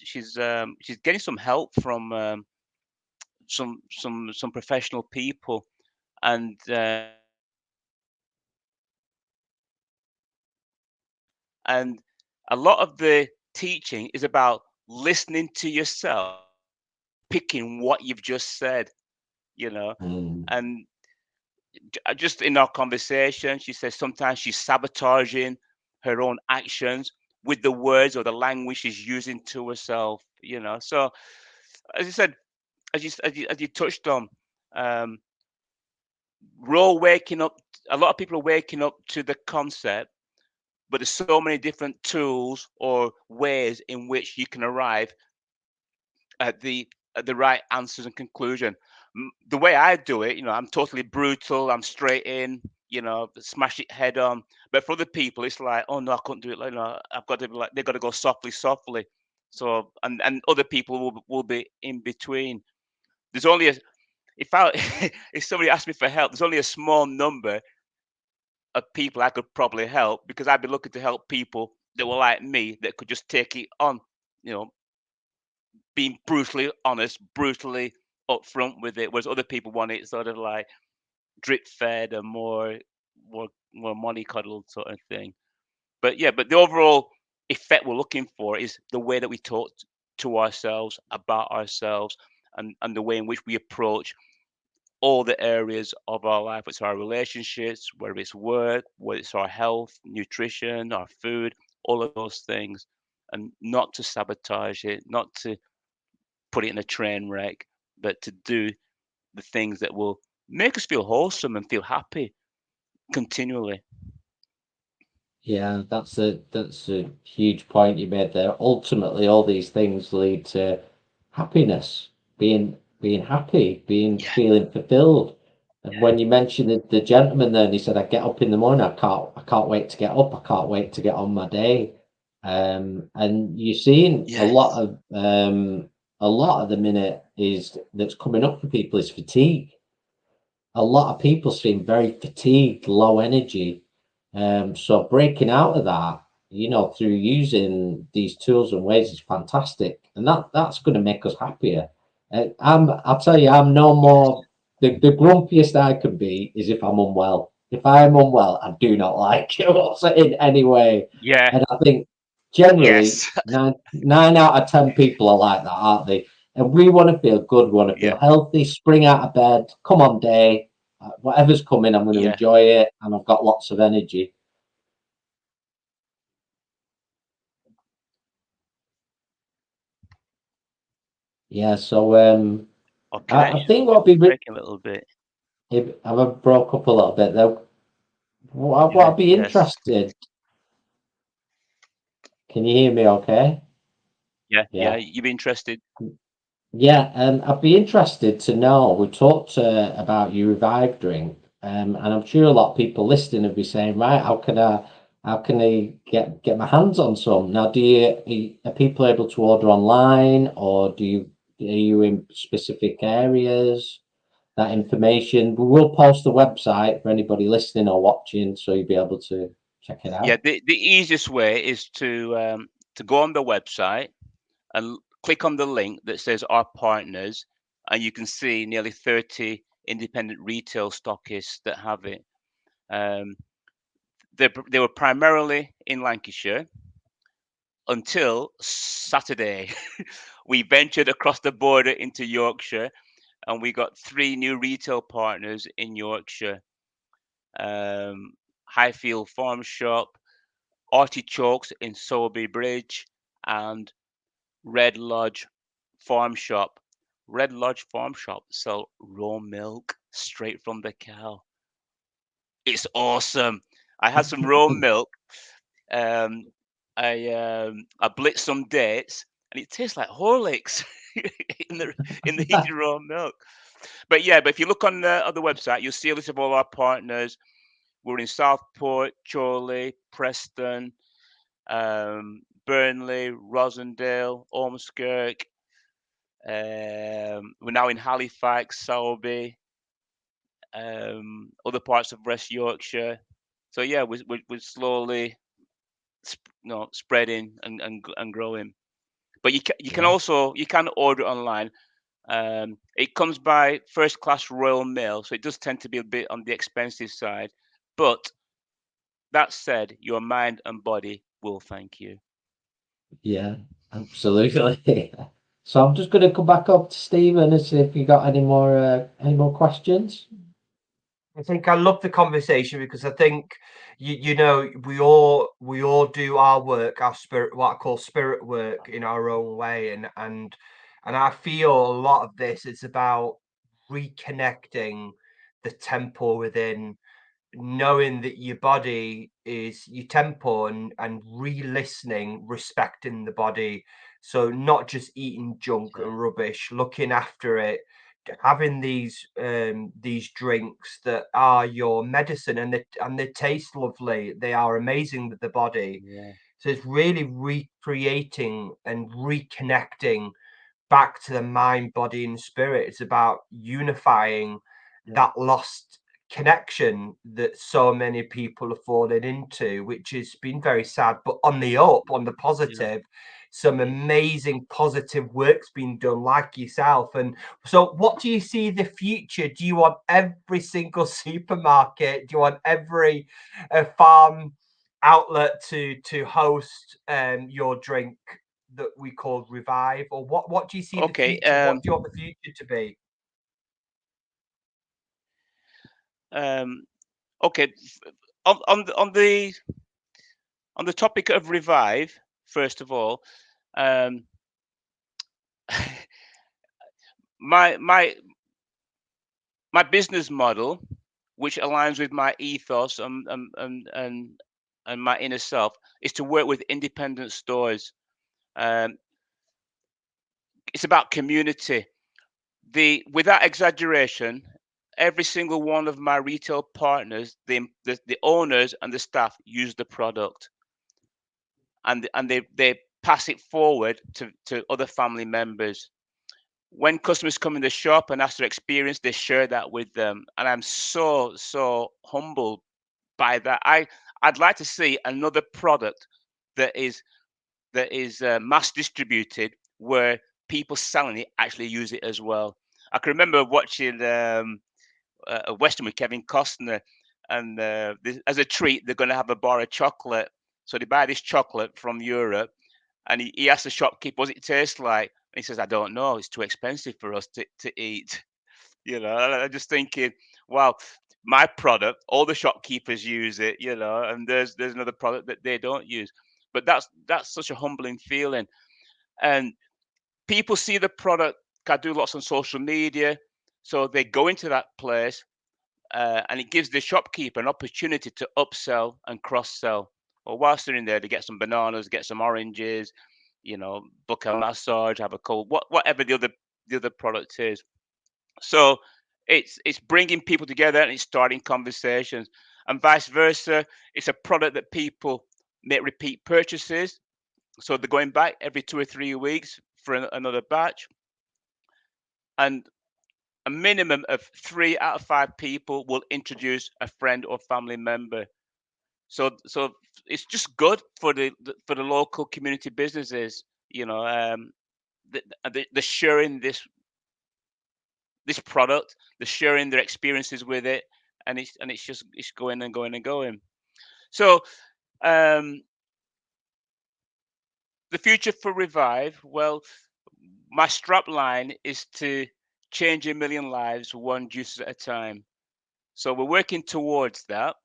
getting some help from some professional people, and and a lot of the teaching is about listening to yourself, picking what you've just said. You know, Mm. and just in our conversation, she says sometimes she's sabotaging her own actions with the words or the language she's using to herself. You know, so as you said, as you touched on, um, we're all waking up. A lot of people are waking up to the concept, but there's so many different tools or ways in which you can arrive at the right answers and conclusion. The way I do it, I'm totally brutal. I'm straight in, smash it head on. But for other people, it's like, oh no, I couldn't do it. Like, no, I've got to be like, they got to go softly, softly. So, and other people will be in between. There's only a if I if somebody asked me for help, there's only a small number of people I could probably help, because I'd be looking to help people that were like me, that could just take it on, you know, being brutally honest, brutally upfront with it, whereas other people want it sort of like drip fed and more mollycoddled sort of thing. But yeah, but the overall effect we're looking for is the way that we talk to ourselves, about ourselves, and the way in which we approach all the areas of our life. It's our relationships, whether it's work, whether it's our health, nutrition, our food, all of those things, and not to sabotage it, not to put it in a train wreck, but to do the things that will make us feel wholesome and feel happy continually. Yeah, that's a huge point you made there. Ultimately, all these things lead to happiness, being happy, being Yeah, feeling fulfilled. And yeah, when you mentioned the gentleman there, and he said, "I get up in the morning, I can't wait to get up, I can't wait to get on my day." And you're seeing yeah, a lot of the minute is that's coming up for people is fatigue. A lot of people seem very fatigued, low energy. So breaking out of that, through using these tools and ways is fantastic, and that's going to make us happier. I'll tell you, I'm no yes, more. The grumpiest I can be is if I'm unwell. If I am unwell, I do not like it in any way. yeah, And I think generally yes, nine out of 10 people are like that, aren't they? And we want to feel good, we want to yeah, feel healthy, spring out of bed, come on day, whatever's coming, I'm going to yeah. enjoy it, and I've got lots of energy. Yeah, so Our I connection think seems to be breaking a little bit. if I broke up a little bit though, what Yeah, I'd be yes, interested. Can you hear me? Okay. yeah, yeah. Yeah. You'd be interested. Yeah, I'd be interested to know. We talked about your Revive drink, and I'm sure a lot of people listening would be saying, right, how can I get my hands on some? Now, are people able to order online, or are you in specific areas? That information, we will post the website for anybody listening or watching, so you'll be able to check it Yeah, out. the easiest way is to go on the website and click on the link that says our partners, and you can see nearly 30 independent retail stockists that have it. They were primarily in Lancashire until Saturday. We ventured across the border into Yorkshire, and we got 3 new retail partners in Yorkshire. Highfield Farm Shop, Artichokes in Sowerby Bridge, and Red Lodge Farm Shop. Red Lodge Farm Shop sell raw milk straight from the cow. It's awesome. I had some raw milk. Um, I blitzed some dates, and it tastes like Horlicks in the heated raw milk. But if you look on the website, you'll see a list of all our partners. We're in Southport, Chorley, Preston, Burnley, Rosendale, Ormskirk. We're now in Halifax, Sowerby, other parts of West Yorkshire. So we're slowly, spreading and growing. But you can also order online. It comes by first class Royal Mail, so it does tend to be a bit on the expensive side. But that said, your mind and body will thank you. Yeah, absolutely. So I'm just going to come back up to Stephen and see if you got any more questions. I think I love the conversation because I think you know we all do our work, our spirit, what I call spirit work, in our own way, and I feel a lot of this is about reconnecting the temple within, knowing that your body is your temple, and re-listening, respecting the body. So not just eating junk and rubbish, looking after it, having these drinks that are your medicine, and they taste lovely, they are amazing with the body. So it's really recreating and reconnecting back to the mind, body, and spirit. It's about unifying that lost connection that so many people have fallen into, which has been very sad. But on the up, on the positive, some amazing positive work's been done, like yourself. And so what do you see the future? Do you want every single supermarket, do you want every farm outlet to host your drink that we call Revive? Or what do you see the future? What do you want the future to be? Okay, on the topic of Revive, first of all, my business model, which aligns with my ethos and my inner self, is to work with independent stores. It's about community. Without exaggeration, every single one of my retail partners, the owners and the staff, use the product, and they pass it forward to other family members. When customers come in the shop and ask their experience, they share that with them, and I'm so humbled by that. I'd like to see another product that is mass distributed, where people selling it actually use it as well. I can remember watching a Western with Kevin Costner, and as a treat, they're going to have a bar of chocolate. So they buy this chocolate from Europe, and he asks the shopkeeper, "What does it taste like?" And he says, "I don't know. It's too expensive for us to eat." And I'm just thinking, wow, my product, all the shopkeepers use it, and there's another product that they don't use. But that's such a humbling feeling. And people see the product. I do lots on social media, so they go into that place, and it gives the shopkeeper an opportunity to upsell and cross sell. Well, whilst they're in there, they get some bananas, get some oranges, book a massage, have a cold, whatever the other product is. So it's bringing people together, and it's starting conversations, and vice versa. It's a product that people make repeat purchases, so they're going back every 2 or 3 weeks for another batch, and a minimum of 3 out of 5 people will introduce a friend or family member. So it's just good for the local community businesses, the sharing this product. They're sharing their experiences with it, and it's just it's going and going and going. So the future for Revive, well, my strap line is to change a million lives one juice at a time. So we're working towards that.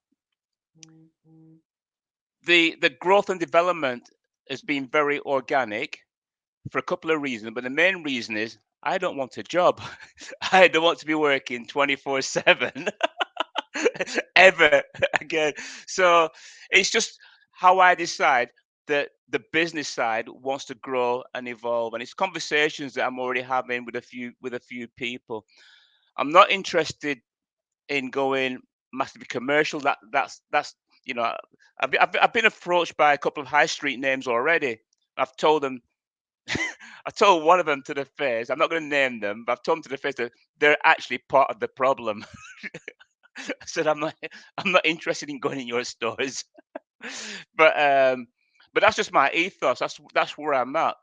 The growth and development has been very organic for a couple of reasons, but the main reason is I don't want a job. I don't want to be working 24/7 ever again. So it's just how I decide that the business side wants to grow and evolve, and it's conversations that I'm already having with a few people. I'm not interested in going massively commercial. That's you know, I've been approached by a couple of high street names already. I've told them, I told one of them to the face. I'm not going to name them, but I've told them to the face that they're actually part of the problem. I said I'm not interested in going in your stores. but um, but that's just my ethos. That's where I'm at.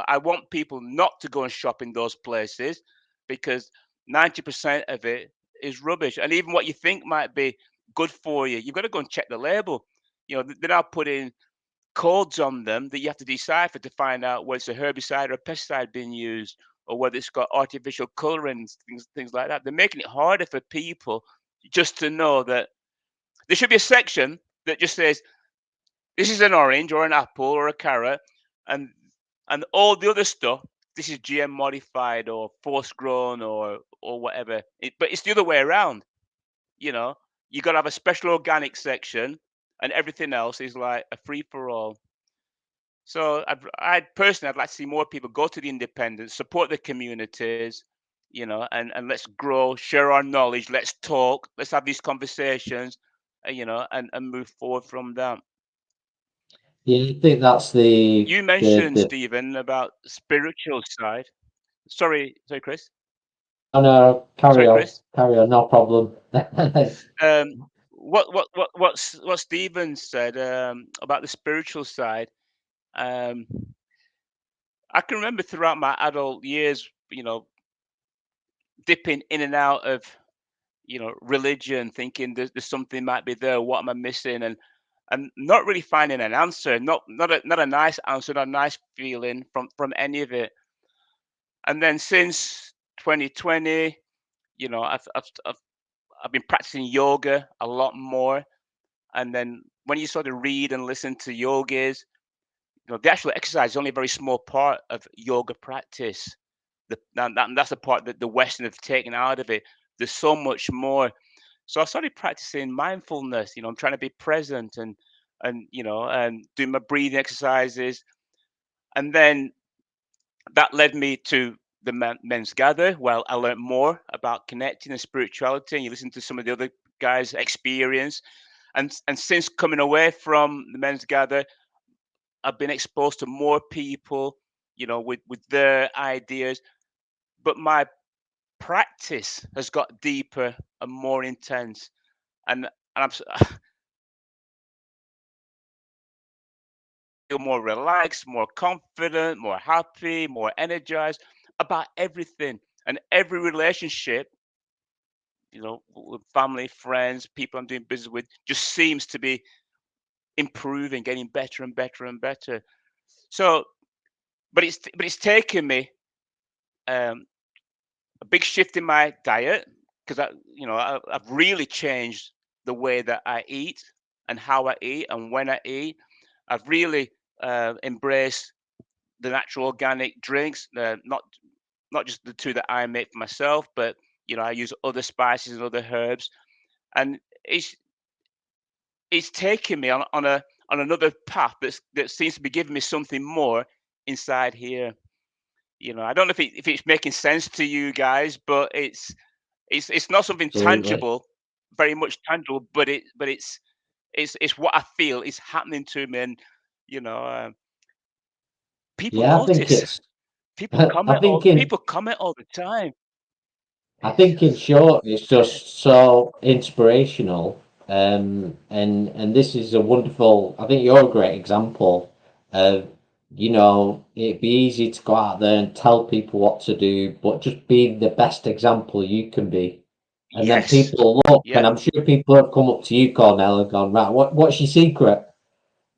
I want people not to go and shop in those places because 90% of it is rubbish. And even what you think might be good for you, you've got to go and check the label. They're now putting codes on them that you have to decipher to find out whether it's a herbicide or a pesticide being used, or whether it's got artificial colorants, things like that. They're making it harder for people just to know that there should be a section that just says this is an orange or an apple or a carrot, and all the other stuff. This is GM modified or force grown or whatever. But it's the other way around. You know, you got to have a special organic section, and everything else is like a free for all. So I'd personally, I'd like to see more people go to the independents, support the communities, and let's grow, share our knowledge, let's talk, let's have these conversations, and move forward from that. Yeah, I think that's You mentioned, the Stephen, about spiritual side. Sorry, Chris. oh no, Sorry, Chris. carry on, no problem. What Stephen said about the spiritual side. Um, I can remember throughout my adult years, dipping in and out of religion, thinking there's something might be there. What am I missing? And not really finding an answer. Not a nice answer, not a nice feeling from any of it. And then since 2020, I've been practicing yoga a lot more. And then when you sort of read and listen to yogis, the actual exercise is only a very small part of yoga practice. That's the part that the Western have taken out of it. There's so much more. So I started practicing mindfulness. I'm trying to be present and doing my breathing exercises. And then that led me to the men's gather. Well, I learned more about connecting and spirituality, and you listen to some of the other guys' experience. And since coming away from the men's gather, I've been exposed to more people, with their ideas. But my practice has got deeper and more intense, and I'm feel more relaxed, more confident, more happy, more energized about everything and every relationship. With family, friends, people I'm doing business with, just seems to be improving, getting better and better and better. So, but it's taken me um, a big shift in my diet because I've really changed the way that I eat and how I eat and when I eat. I've really embraced the natural organic drinks, not just the two that I make for myself, but I use other spices and other herbs, and it's taken me on another path that seems to be giving me something more inside here. I don't know if it's making sense to you guys, but it's not something Absolutely. tangible, very much tangible, but it's what I feel is happening to me, and you know, uh, people Yeah, I think notice. it's People I comment all think in people comment all the time. I think in short, it's just so inspirational. And this is a wonderful. I think you're a great example of you know, it'd be easy to go out there and tell people what to do, but just be the best example you can be. And then Yes. people look, Yeah. and I'm sure people have come up to you, Cornell, and gone, right, what's your secret?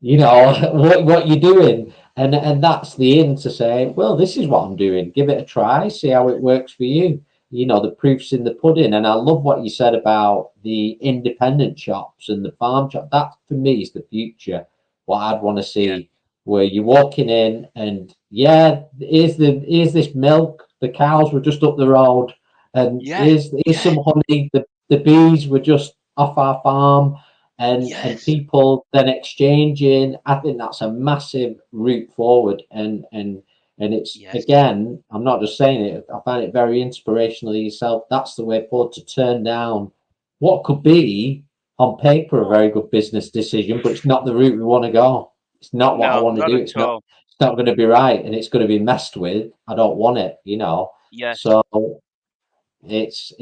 You know, what you're doing. And that's the in to say, well, this is what I'm doing. Give it a try, see how it works for you. You know, the proof's in the pudding. And I love what you said about the independent shops and the farm shop. That for me is the future. What I'd want to Yeah. see, where you're walking in and yeah, here's this milk. The cows were just up the road, and Yeah. here's Yeah. some honey. The bees were just off our farm, and Yes. people then exchanging. I think that's a massive route forward, and it's, Yes. again, I'm not just saying it, I find it very inspirational yourself. That's the way forward, to turn down what could be on paper a very good business decision, but it's not the route we want to go. It's not what I No, want to not do. at all. It's not going to be right, and it's going to be messed with. I don't want it, you know. Yes. So it's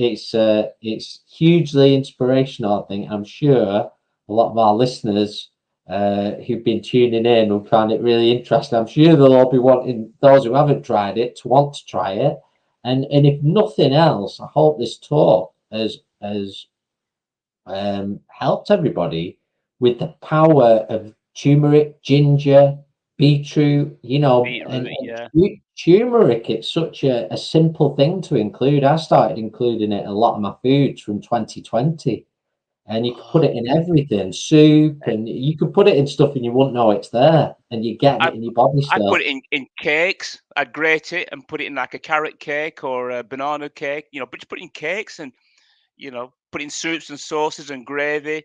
hugely inspirational. I think, I'm sure a lot of our listeners who've been tuning in will find it really interesting. I'm sure they'll all be wanting, those who haven't tried it, to want to try it. And if nothing else, I hope this talk has helped everybody with the power of turmeric, ginger, beetroot, you know, Beetroot. and Yeah. turmeric. It's such a simple thing to include. I started including it in a lot of my foods from 2020, and you could put Oh, it in everything, soup, and you could put it in stuff and you wouldn't know it's there, and you're getting I it in your body I put still. it in cakes. I'd grate it and put it in like a carrot cake or a banana cake. But just put it in cakes and put in soups and sauces and gravy.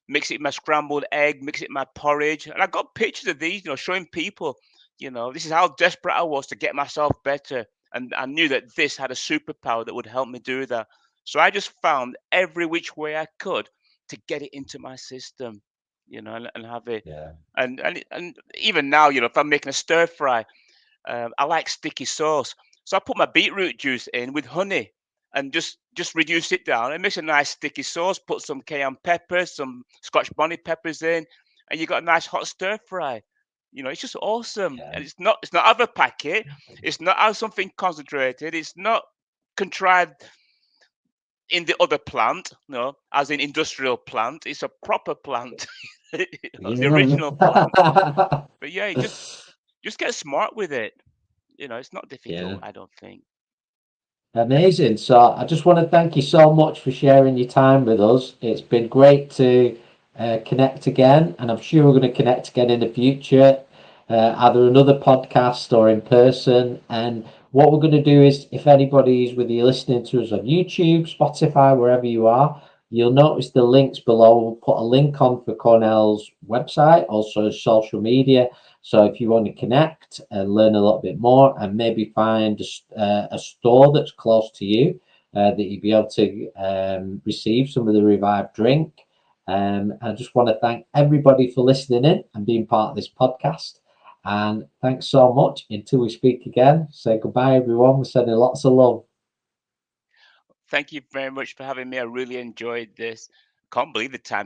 Mix it in my scrambled egg. Mix it in my porridge. And I got pictures of these, showing people. This is how desperate I was to get myself better, and I knew that this had a superpower that would help me do that. So I just found every which way I could to get it into my system, and have it. Yeah. And even now, if I'm making a stir fry, I like sticky sauce, so I put my beetroot juice in with honey and just reduce it down. It makes a nice sticky sauce. Put some cayenne peppers, some Scotch bonnet peppers in, and you got a nice hot stir fry. It's just awesome, Yeah. and it's not out of a packet. It's not out of something concentrated. It's not contrived in the other plant, no, as in industrial plant. It's a proper plant, the original plant. But yeah, you just get smart with it. It's not Yeah. difficult, I don't think. Amazing. So I just want to thank you so much for sharing your time with us. It's been great to connect again, and I'm sure we're going to connect again in the future, either another podcast or in person. And what we're going to do is, if anybody's with you listening to us on YouTube, Spotify, wherever you are, you'll notice the links below. We'll put a link on for Cornell's website, also social media. So if you want to connect and learn a little bit more, and maybe find a store that's close to you, that you'd be able to receive some of the revived drink. I just want to thank everybody for listening in and being part of this podcast. And thanks so much. Until we speak again, say goodbye, everyone. We're sending lots of love. Thank you very much for having me. I really enjoyed this. Can't believe the time